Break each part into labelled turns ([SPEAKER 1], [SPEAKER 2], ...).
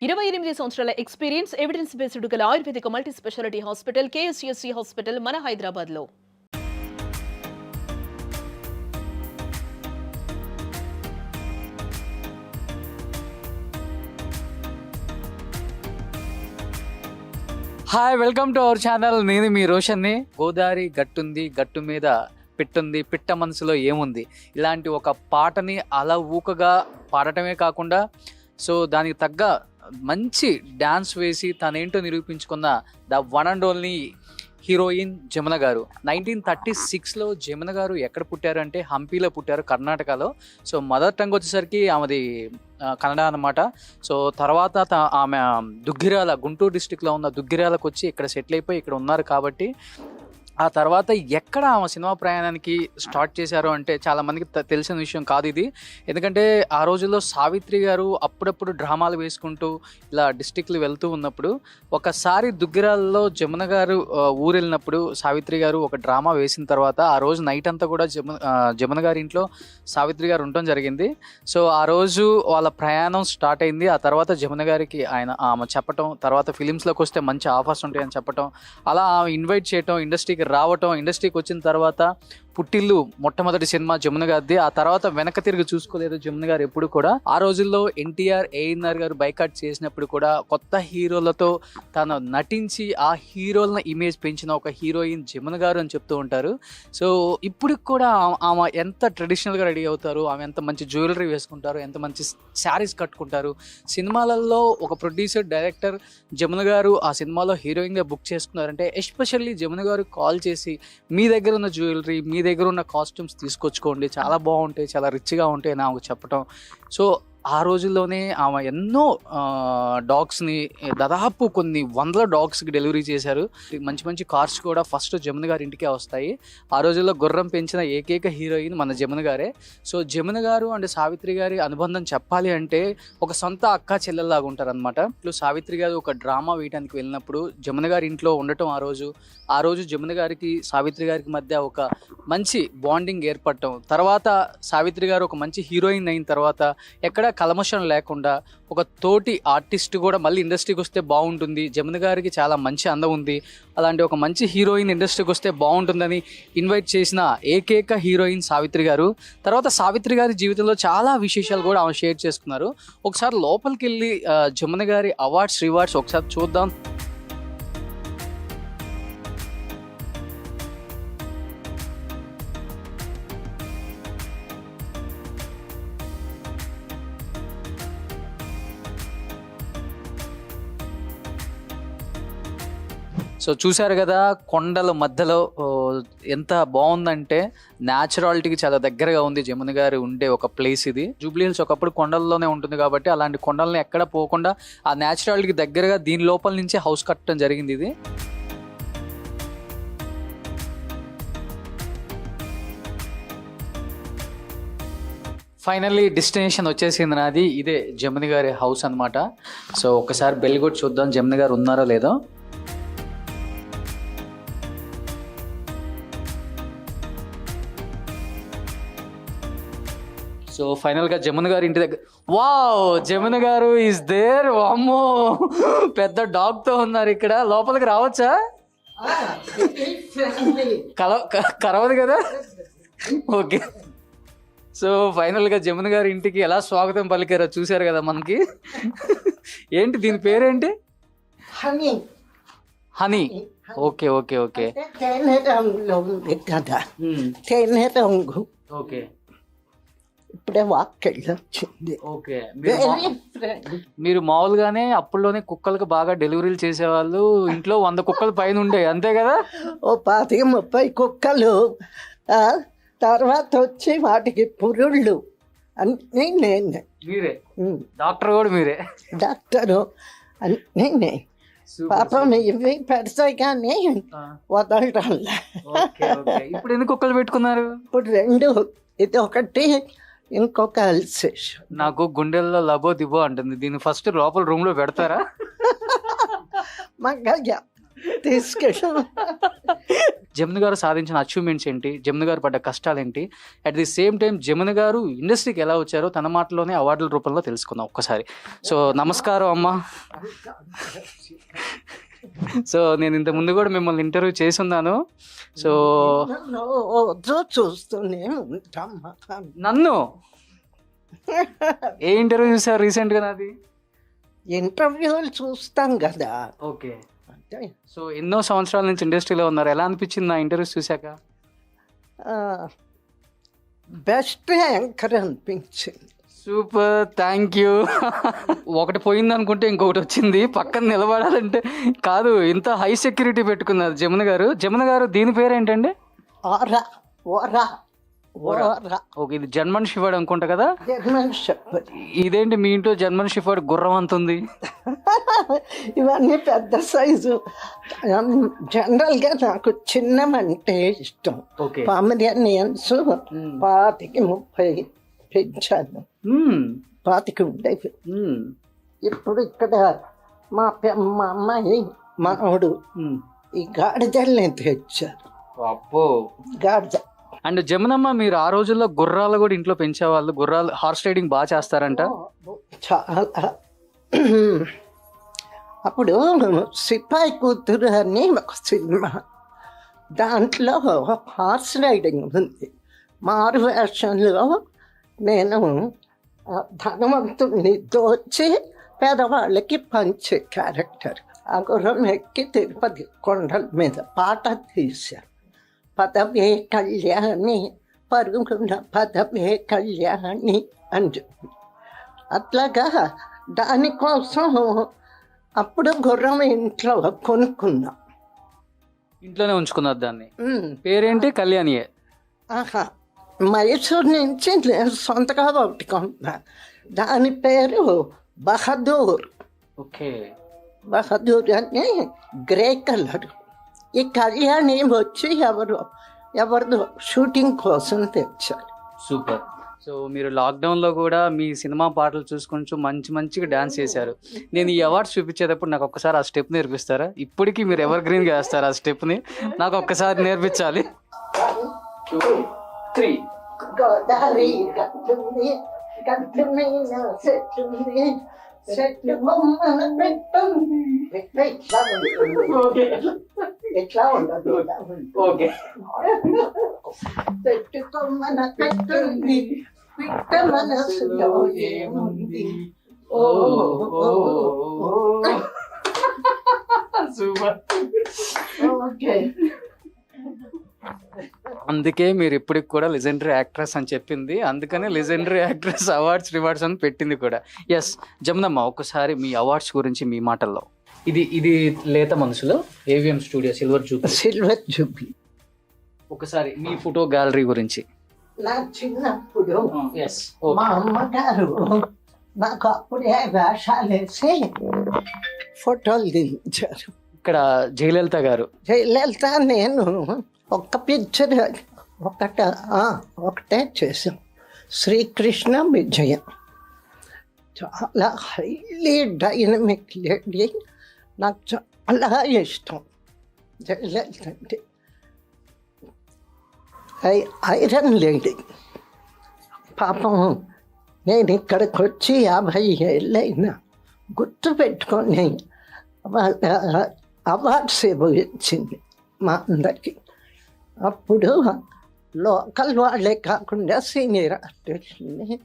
[SPEAKER 1] 28 సంవత్సరాల experience evidence based గల Ayurvedic multi speciality hospital KSSC hospital మన హైదరాబాద్ లో.
[SPEAKER 2] Hi, welcome to our channel. నేను మీ రోషన్ని. గోదావరి గట్టుంది, గట్టు మీద పిట్టుంది, పిట్ట మనసులో ఏముంది, ఇలాంటి ఒక పాటని అలా ఊకగా పాడటమే కాకుండా దానికి తగ్గ మంచి డ్యాన్స్ వేసి తనేంటో నిరూపించుకున్న the one and only heroine Jamuna గారు. 1936లో జమున గారు ఎక్కడ పుట్టారు అంటే హంపీలో పుట్టారు, కర్ణాటకలో. మదర్ టంగ్ వచ్చేసరికి ఆమెది కన్నడ అనమాట. తర్వాత ఆమె దుగ్గిరాల, గుంటూరు డిస్టిక్లో ఉన్న దుగ్గిరాలకు వచ్చి ఇక్కడ సెటిల్ అయిపోయి ఇక్కడ ఉన్నారు. కాబట్టి ఆ తర్వాత ఎక్కడ ఆమె సినిమా ప్రయాణానికి స్టార్ట్ చేశారు అంటే చాలామందికి తెలిసిన విషయం కాదు ఇది. ఎందుకంటే ఆ రోజుల్లో సావిత్రి గారు అప్పుడప్పుడు డ్రామాలు వేసుకుంటూ ఇలా డిస్టిక్లు వెళ్తూ ఉన్నప్పుడు ఒకసారి దుగ్గిరాల్లో జమున గారు ఊరు వెళ్ళినప్పుడు సావిత్రి గారు ఒక డ్రామా వేసిన తర్వాత ఆ రోజు నైట్ అంతా కూడా జమున గారి ఇంట్లో సావిత్రి గారు ఉండటం జరిగింది. ఆ రోజు వాళ్ళ ప్రయాణం స్టార్ట్ అయింది. ఆ తర్వాత జమున గారికి ఆమె చెప్పటం, తర్వాత ఫిలిమ్స్లోకి వస్తే మంచి ఆఫర్స్ ఉంటాయని చెప్పటం, అలా ఆమె ఇన్వైట్ చేయటం, ఇండస్ట్రీకి రావటం. ఇండస్ట్రీకి వచ్చిన తర్వాత పుట్టిల్లు మొట్టమొదటి సినిమా జమున గారిది. ఆ తర్వాత వెనక తిరిగి చూసుకోలేదు జమున గారు ఎప్పుడు కూడా. ఆ రోజుల్లో ఎన్టీఆర్, ఏఎన్ఆర్ గారు బైకాట్ చేసినప్పుడు కూడా కొత్త హీరోలతో తను నటించి ఆ హీరోల ఇమేజ్ పెంచిన ఒక హీరోయిన్ జమున గారు అని చెప్తూ ఉంటారు. ఇప్పుడు కూడా ఆమె ఎంత ట్రెడిషనల్గా రెడీ అవుతారు, ఆమె ఎంత మంచి జ్యువెలరీ వేసుకుంటారు, ఎంత మంచి శారీస్ కట్టుకుంటారు. సినిమాలలో ఒక ప్రొడ్యూసర్, డైరెక్టర్ జమున గారు ఆ సినిమాలో హీరోయిన్గా బుక్ చేసుకున్నారంటే ఎస్పెషల్లీ జమున గారు కాల్ చేసి మీ దగ్గర ఉన్న జ్యువెలరీ, మీ దగ్గర ఉన్న కాస్ట్యూమ్స్ తీసుకొచ్చుకోండి, చాలా బాగుంటాయి, చాలా రిచ్గా ఉంటాయి నాకు చెప్పటం. ఆ రోజుల్లోనే ఆమె ఎన్నో డాగ్స్ని, దాదాపు కొన్ని వందల డాగ్స్కి డెలివరీ చేశారు. మంచి మంచి కార్స్ కూడా ఫస్ట్ జమున గారి ఇంటికే వస్తాయి. ఆ రోజుల్లో గుర్రం పెంచిన ఏకైక హీరోయిన్ మన జమున గారే. జమున గారు అండ్ సావిత్రి గారి అనుబంధం చెప్పాలి అంటే ఒక సొంత అక్క చెల్లెల్లాగా ఉంటారనమాట. ఇప్పుడు సావిత్రి గారు ఒక డ్రామా వేయడానికి వెళ్ళినప్పుడు జమున గారి ఇంట్లో ఉండటం, ఆ రోజు జమున గారికి సావిత్రి గారికి మధ్య ఒక మంచి బాండింగ్ ఏర్పడటం, తర్వాత సావిత్రి గారు ఒక మంచి హీరోయిన్ అయిన తర్వాత ఎక్కడ కల్మషం లేకుండా ఒక తోటి ఆర్టిస్ట్ కూడా మళ్ళీ ఇండస్ట్రీకి వస్తే బాగుంటుంది, జమున గారికి చాలా మంచి అందం ఉంది, అలాంటి ఒక మంచి హీరోయిన్ ఇండస్ట్రీకి వస్తే బాగుంటుందని ఇన్వైట్ చేసిన ఏకైక హీరోయిన్ సావిత్రి గారు. తర్వాత సావిత్రి గారి జీవితంలో చాలా విశేషాలు కూడా ఆమె షేర్ చేసుకున్నారు. ఒకసారి లోపలికి వెళ్ళి జమున గారి అవార్డ్స్, రివార్డ్స్ ఒకసారి చూద్దాం. చూశారు కదా, కొండల మధ్యలో ఎంత బాగుందంటే న్యాచురాలిటీకి చాలా దగ్గరగా ఉంది జమున గారు ఉండే ఒక ప్లేస్ ఇది. జూబ్లీ హిల్స్ ఒకప్పుడు కొండల్లోనే ఉంటుంది కాబట్టి అలాంటి కొండల్ని ఎక్కడ పోకుండా ఆ న్యాచురాలిటీకి దగ్గరగా దీని లోపల నుంచే హౌస్ కట్టడం జరిగింది ఇది. ఫైనల్లీ డెస్టినేషన్ వచ్చేసింది నాది. ఇదే జమున గారి హౌస్ అనమాట. ఒకసారి బెల్ కొట్టి చూద్దాం జమున గారు ఉన్నారో లేదో. ఫైనల్గా జమున గారి ఇంటి దగ్గర, వావ్, జమున గారు ఈజ్ దేర్. అమ్మో, పెద్ద డాగ్తో ఉన్నారు ఇక్కడ. లోపలికి రావచ్చా? కరవదు కదా? ఓకే. ఫైనల్గా జమున గారి ఇంటికి ఎలా స్వాగతం పలికారో చూశారు కదా మనకి. ఏంటి దీని పేరేంటి? Honey. Okay okay okay okay.
[SPEAKER 3] ఇప్పుడే వాక్కెళ్ళి వచ్చింది.
[SPEAKER 2] ఓకే. మీరు మామూలుగానే అప్పుల్లోనే కుక్కలకు బాగా డెలివరీలు చేసేవాళ్ళు. ఇంట్లో 100 కుక్కలు పైన ఉండే, అంతే కదా?
[SPEAKER 3] ఓ 25-30 కుక్కలు. తర్వాత వచ్చి వాటికి పురుళ్ళు అన్నీ నేనే.
[SPEAKER 2] మీరే డాక్టర్ కూడా? మీరే
[SPEAKER 3] డాక్టరు అన్నీ నేనే. పాపం ఇవి పెడతాయి కానీ వదలటం.
[SPEAKER 2] ఇప్పుడు ఎన్ని కుక్కలు పెట్టుకున్నారు?
[SPEAKER 3] ఇప్పుడు 2. ఇది ఒకటి, ఇంకొక అల్సేషన్.
[SPEAKER 2] నాకు గుండెల్లో లబో దిబో అంటుంది. దీన్ని ఫస్ట్ లోపల రూమ్ లో పెడతారా?
[SPEAKER 3] మగ్గ తీసుకెళ్ళి
[SPEAKER 2] జమున గారు సాధించిన అచీవ్మెంట్స్ ఏంటి, జమున గారు పడ్డ కష్టాలు ఏంటి, at the same time Jamuna గారు ఇండస్ట్రీకి ఎలా వచ్చారో తన మాటలోనే అవార్డుల రూపంలో తెలుసుకుందాం ఒక్కసారి. సో నమస్కారం అమ్మ. సో నేను ఇంత ముందు కూడా మిమ్మల్ని ఇంటర్వ్యూ చేసి ఉన్నాను. సో
[SPEAKER 3] రోజు చూస్తూనే ఉంటాం.
[SPEAKER 2] నన్ను ఏ ఇంటర్వ్యూ చూసారు రీసెంట్గా నాది?
[SPEAKER 3] ఇంటర్వ్యూలు చూస్తాం కదా.
[SPEAKER 2] ఓకే.
[SPEAKER 3] అంటే
[SPEAKER 2] సో ఎన్నో సంవత్సరాల నుంచి ఇండస్ట్రీలో ఉన్నారు. ఎలా అనిపించింది నా ఇంటర్వ్యూస్ చూశాక?
[SPEAKER 3] బెస్ట్ యాంకర్ అనిపించింది.
[SPEAKER 2] Super, thank you. ఒకటి పోయింది అనుకుంటే ఇంకొకటి వచ్చింది. పక్కన నిలబడాలంటే కాదు, ఇంత హై సెక్యూరిటీ పెట్టుకున్నారు జమున గారు. జమున గారు దీని పేరు ఏంటండి?
[SPEAKER 3] ఓరా ఓరా ఓరా.
[SPEAKER 2] ఓకే, ఇది జర్మన్ షిఫర్డ్ అనుకుంటా కదా.
[SPEAKER 3] German shepherd.
[SPEAKER 2] ఇదేంటి మీ ఇంట్లో జర్మన్ షిఫర్డ్ గుర్రం అంత ఉంది?
[SPEAKER 3] ఇవన్నీ పెద్ద సైజు. జనరల్గా నాకు చిన్నమంటే ఇష్టం.
[SPEAKER 2] ఓకే.
[SPEAKER 3] పామరియన్స్ 25-30 పెంచాను. 25 ఉండేవి. ఇప్పుడు ఇక్కడ మా అమ్మాయి మనవడు ఈ గాడిదల్ని తెచ్చారు.
[SPEAKER 2] అబ్బో.
[SPEAKER 3] గాడిద.
[SPEAKER 2] అండ్ జమునమ్మ, మీరు ఆ రోజుల్లో గుర్రాలు కూడా ఇంట్లో పెంచేవాళ్ళు. గుర్రాలు హార్స్ రైడింగ్ బాగా చేస్తారంట.
[SPEAKER 3] చాలా. అప్పుడు సిపాయి కూతురు అని ఒక సినిమా, దాంట్లో హార్స్ రైడింగ్ ఉంది. మారు వేషంలో నేను ధనవంతుని దోచి పేదవాళ్ళకి పంచే క్యారెక్టర్. ఆ గుర్రం ఎక్కి తిరుపతి కొండల మీద పాట తీశారు. పదవే కళ్యాణి పరుగున పదవే కళ్యాణి అని చెప్పి. అట్లాగా దానికోసం అప్పుడు గుర్రం ఇంట్లో కొనుక్కున్నాం.
[SPEAKER 2] ఇంట్లోనే ఉంచుకున్నారు దాన్ని. పేరేంటి? కళ్యాణియే.
[SPEAKER 3] ఆహా, మైసూర్ నుంచి నేను సొంతగా ఒకటి కొన్నా. దాని పేరు బహదూర్.
[SPEAKER 2] ఓకే.
[SPEAKER 3] బహదూర్ అని గ్రే కలర్. ఈ కళ్యాణి వచ్చి ఎవరిదో షూటింగ్ కోసం తెచ్చారు.
[SPEAKER 2] సూపర్. సో మీరు లాక్డౌన్లో కూడా మీ సినిమా పాటలు చూసుకుంటూ మంచిగా డాన్స్ చేశారు. నేను ఈ అవార్డ్స్ చూపించేటప్పుడు నాకు ఒక్కసారి ఆ స్టెప్ నేర్పిస్తారా? ఇప్పటికీ మీరు ఎవర్ గ్రీన్గా వేస్తారు ఆ స్టెప్ని, నాకు ఒక్కసారి నేర్పించాలి. 2, 3.
[SPEAKER 3] గోదావరి గట్టుంది గట్టు మీద చెట్టుంది, చెట్టు బొమ్మన పెట్టండి. ఎట్లా ఉండదు?
[SPEAKER 2] ఓకే.
[SPEAKER 3] చెట్టు కొమ్మన పెట్టండి, పిట్ట మనసులో ఏముంది? ఓ
[SPEAKER 2] సూపర్.
[SPEAKER 3] ఓకే.
[SPEAKER 2] అందుకే మీరు ఇప్పటికి కూడా లెజెండరీ యాక్ట్రెస్ అని చెప్పింది. అందుకనే లెజెండరీ యాక్ట్రెస్ రివార్డ్స్ అని పెట్టింది కూడా. ఎస్ జమునమ్మ, ఒకసారి మీ అవార్డ్స్ గురించి మీ మాటల్లో. ఇది లేత మనసులో ఏవిఎం స్టూడియో సిల్వర్ జూబ్లీ. ఒకసారి మీ ఫోటో గ్యాలరీ గురించి.
[SPEAKER 3] నా చిన్నప్పుడు మా అమ్మగారు నాకు అప్పుడే వేషాలు వేసి ఫోటోలు దించారు.
[SPEAKER 2] ఇక్కడ జయలలిత గారు.
[SPEAKER 3] జయలలిత నేను ఒక్క పిక్చర్ ఒకటే చేసాం. శ్రీకృష్ణ విజయం. చాలా హైలీ డైనమిక్ లేడీ. నాకు చాలా ఇష్టం జయలలిత అంటే. Iron lady. పాపం నేను ఇక్కడికి వచ్చి 50 ఏళ్ళైనా గుర్తు పెట్టుకొని అవార్డ్స్ ఇచ్చింది మా అందరికి. అప్పుడు లోకల్ వాళ్ళే కాకుండా సీనియర్ ఆర్టిస్ట్ని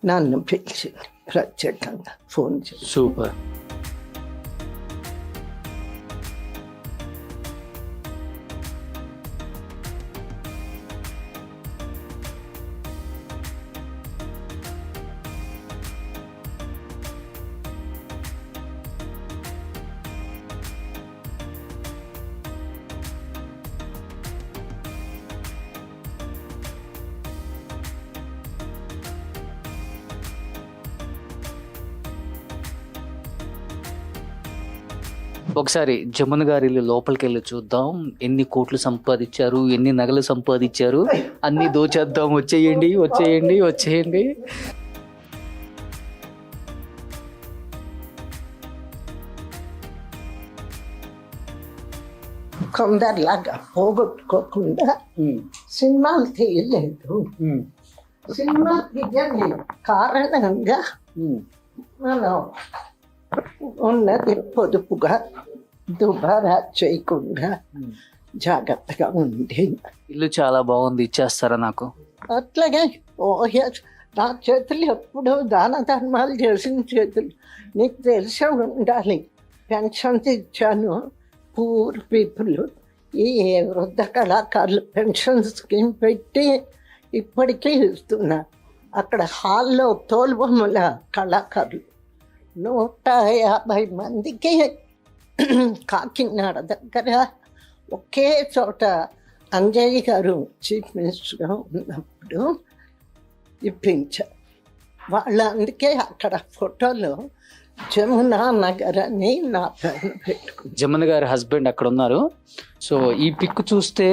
[SPEAKER 3] నన్ను పిలిచింది ప్రత్యేకంగా ఫోన్ చేసి.
[SPEAKER 2] సూపర్. ఒకసారి జమున గారి లోపలికి వెళ్ళి చూద్దాం. ఎన్ని కోట్లు సంపాదించారు, ఎన్ని నగలు సంపాదించారు, అన్ని దోచేద్దాం. వచ్చేయండి.
[SPEAKER 3] కొందరిలాగా పోగొట్టుకోకుండా సినిమాలు తీయలేదు. సినిమా తీయని కారణంగా మనం ఉన్నది పొదుపుగా దుబారా చేయకుండా జాగ్రత్తగా ఉంది.
[SPEAKER 2] ఇల్లు చాలా బాగుంది, ఇచ్చేస్తారా నాకు?
[SPEAKER 3] అట్లాగే నా చేతులు ఎప్పుడు దాన ధర్మాలు చేసిన చేతులు. నీకు తెలిసే ఉండాలి, పెన్షన్స్ ఇచ్చాను పూర్ పీపుల్. ఈ వృద్ధ కళాకారులు పెన్షన్ స్కీమ్ పెట్టి ఇప్పటికీ ఇస్తున్నా. అక్కడ హాల్లో తోలుబొమ్మల కళాకారులు 150 మందికి కాకినాడ దగ్గర ఒకే చోట అంజయ్య గారు చీఫ్ మినిస్టర్గా ఉన్నప్పుడు ఇప్పించారు. వాళ్ళు అందుకే అక్కడ ఫోటోలో జమునా నగర్ అని నా పేరు పెట్టుకుంది.
[SPEAKER 2] జమున గారి హస్బెండ్ అక్కడ ఉన్నారు. సో ఈ పిక్ చూస్తే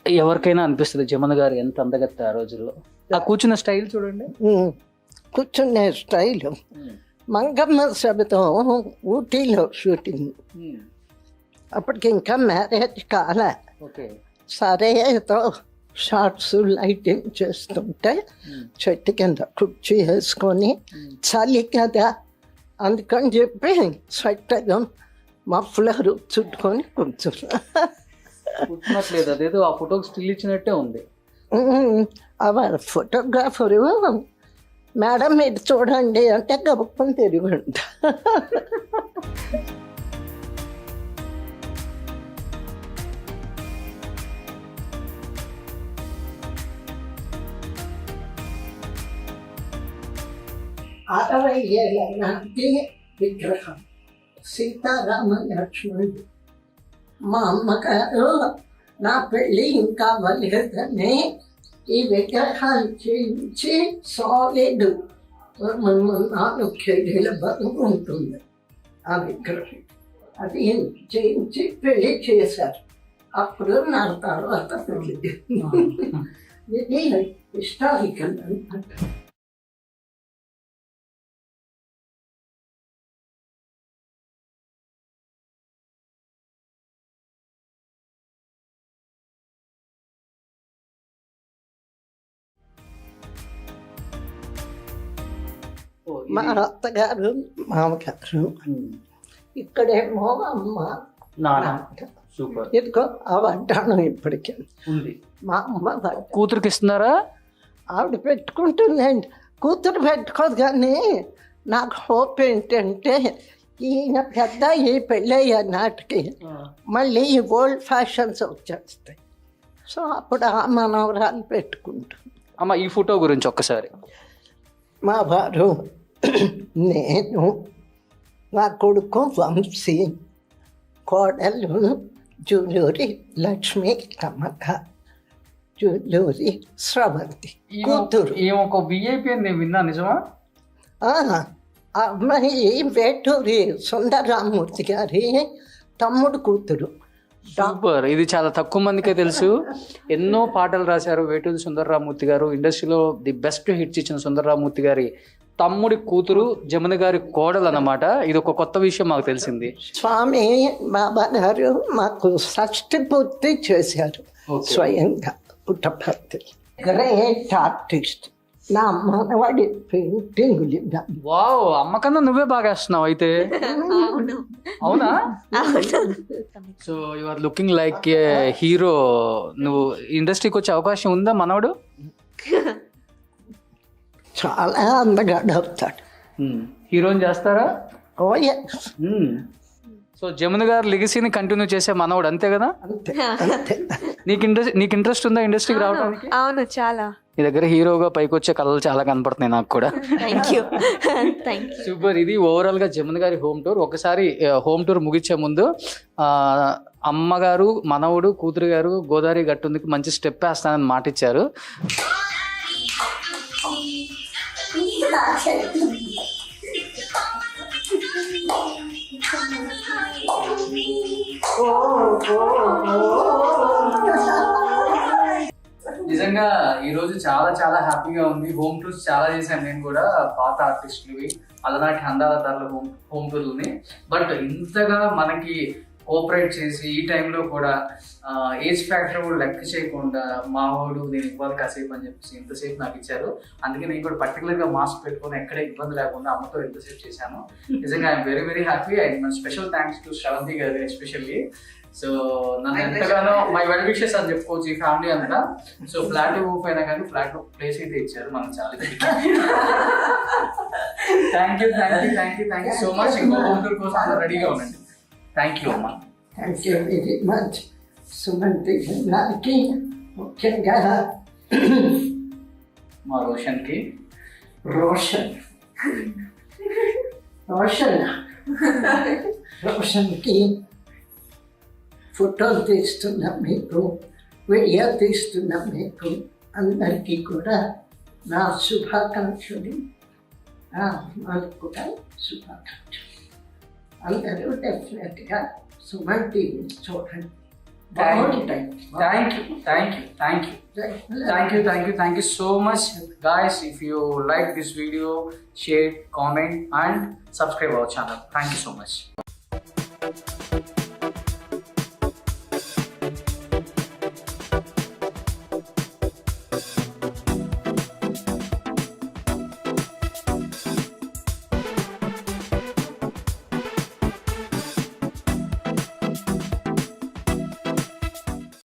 [SPEAKER 2] ఎవరికైనా అనిపిస్తుంది జమున గారు ఎంత అందగత్త ఆ రోజుల్లో. ఆ కూర్చున్న స్టైల్ చూడండి,
[SPEAKER 3] కూర్చునే స్టైలు. మంగమ్మ సభతో ఊటీలో షూటింగ్. అప్పటికి ఇంకా మ్యారేజ్ కాలే. సరే ఏదో షార్ట్స్ లైటింగ్ చేస్తుంటే చెట్టు కింద కుర్చీ వేసుకొని చలి కదా అందుకని చెప్పి స్వెటర్ మఫ్లర్ చుట్టుకొని
[SPEAKER 2] కూర్చున్నట్లేదు, అదేదో ఆ ఫోటోకి స్టిల్ ఇచ్చినట్టే ఉంది.
[SPEAKER 3] ఫోటోగ్రాఫరు మేడం మీరు చూడండి అంటే గబుక్కుని తిరిగి అరవై ఏళ్ళ నాటి విగ్రహం సీతారామ లక్ష్మణుడు. మా అమ్మగారు నా పెళ్ళి ఇంకా అవ్వలేదని ఈ విగ్రహాలు చేయించి సాలిడ్ 4 కేజీల బరువు ఉంటుంది ఆ విగ్రహం. అది చేయించి పెళ్ళి చేశారు. అప్పుడు నా తర్వాత పెళ్ళి. ఇది హిస్టారికల్ అనమాట. మా అత్తగారు మామగారు, ఇక్కడేమో అమ్మ
[SPEAKER 2] సూపర్.
[SPEAKER 3] ఇదిగో ఆ వడ్డాణం ఇప్పటికీ
[SPEAKER 2] ఉంది.
[SPEAKER 3] మా అమ్మ
[SPEAKER 2] కూతురికి ఇస్తున్నారా?
[SPEAKER 3] ఆవిడ పెట్టుకుంటుందండి. కూతురు పెట్టుకోదు కానీ నాకు హోప్ ఏంటంటే ఈయన పెద్ద ఈ పెళ్ళయ్యే నాటికి మళ్ళీ ఈ ఓల్డ్ ఫ్యాషన్స్ వచ్చేస్తాయి. సో అప్పుడు ఆ మనవరాలు పెట్టుకుంటాం.
[SPEAKER 2] అమ్మ ఈ ఫోటో గురించి ఒక్కసారి.
[SPEAKER 3] మా వారు, నేను, నా కొడుకు వంశీ, కోడలు జూలూరి లక్ష్మి కమక, జూలూరి స్రవంతి కూతురు.
[SPEAKER 2] ఒక విఐపి అని నేను విన్నా, నిజమా?
[SPEAKER 3] అమ్మాయి వేటూరి సుందరరామూర్తి గారి తమ్ముడు కూతురు.
[SPEAKER 2] సూపర్. ఇది చాలా తక్కువ మందికే తెలుసు. ఎన్నో పాటలు రాశారు వేటూరి సుందరరామూర్తి గారు. ఇండస్ట్రీలో ది బెస్ట్ హిట్స్ ఇచ్చిన సుందరరామూర్తి గారి తమ్ముడి కూతురు జమున గారి కోడలు అన్నమాట. ఇది ఒక కొత్త విషయం మాకు తెలిసింది.
[SPEAKER 3] స్వామి బాబా గారు మాకు షష్ఠి పూర్తి చేశారు స్వయంగా పుట్టపర్తి. Great artist. నా మనవాడి పెయింటింగ్.
[SPEAKER 2] వావ్, అమ్మకన్నా నువ్వే బాగా వేస్తున్నావు అయితే. అవునా? So you are looking like a hero. నువ్వు ఇండస్ట్రీకి వచ్చే అవకాశం ఉందా మనవడు?
[SPEAKER 3] చాలా అందగా అవుతాడు.
[SPEAKER 2] హీరోయిన్ చేస్తారా?
[SPEAKER 3] ఓ
[SPEAKER 2] సో జమున గారు లెగసీని కంటిన్యూ చేసే మనవడు, అంతే కదా?
[SPEAKER 3] అంతే.
[SPEAKER 2] నీకు ఇంట్రెస్ట్ ఉందా ఇండస్ట్రీకి రావడానికి?
[SPEAKER 4] అవును, చాలా.
[SPEAKER 2] నీ దగ్గర హీరోగా పైకి వచ్చే కళలు చాలా కనపడుతున్నాయి నాకు కూడా. సూపర్. ఇది ఓవరాల్ గా జమున గారి హోమ్ టూర్. ఒకసారి హోమ్ టూర్ ముగించే ముందు అమ్మగారు, మనవడు, కూతురు గారు గోదావరి గట్టుందికి మంచి స్టెప్ వేస్తానని మాట ఇచ్చారు. నిజంగా ఈ రోజు చాలా చాలా హ్యాపీగా ఉంది. హోమ్ టూర్స్ చాలా చేశాను నేను కూడా, పాత ఆర్టిస్టులవి, అలనాటి అందాల ధరల హోమ్ టూర్లని. బట్ ఇంతగా మనకి కోఆపరేట్ చేసి ఈ టైంలో కూడా ఏజ్ ఫ్యాక్టర్ కూడా లెక్క చేయకుండా మా వాడు నేను ఇవ్వాలి కాసేపు అని చెప్పేసి ఇంతసేపు నాకు ఇచ్చారు. అందుకే నేను కూడా పర్టికులర్గా మాస్క్ పెట్టుకొని ఎక్కడ ఇబ్బంది లేకుండా అమ్మతో ఇంతసేపు చేశాను. నిజంగా I'm very very happy. And my special thanks to Sravanthi గారు ఎస్పెషల్లీ. సో నన్ను ఎంతగానో మై వెల్ విషెస్ అని చెప్పుకోవచ్చు ఈ ఫ్యామిలీ అంతా. సో ఫ్లాట్ ఇవ్వకపోయినా కానీ ఫ్లాట్ ప్లేస్ అయితే ఇచ్చారు మనకు చాలా. Thank you so much. ఇంకో హోమ్ టూర్ కోసం అందరూ రెడీగా ఉండండి. థ్యాంక్ యూ అమ్మా.
[SPEAKER 3] Thank you very much. Sumanthi గారికి ముఖ్యంగా
[SPEAKER 2] మా రోషన్కి
[SPEAKER 3] రోషన్కి ఫోటోలు తీస్తున్న మీకు, వీడియో తీస్తున్న మీకు అందరికీ కూడా నా శుభాకాంక్షలు. వాళ్ళకు కూడా శుభాకాంక్షలు. అందరూ డెఫినెట్గా సుమన్ టీవీ చూడండి.
[SPEAKER 2] Thank you so much, guys. If you like this video, share, comment, and subscribe our channel. Thank you so much.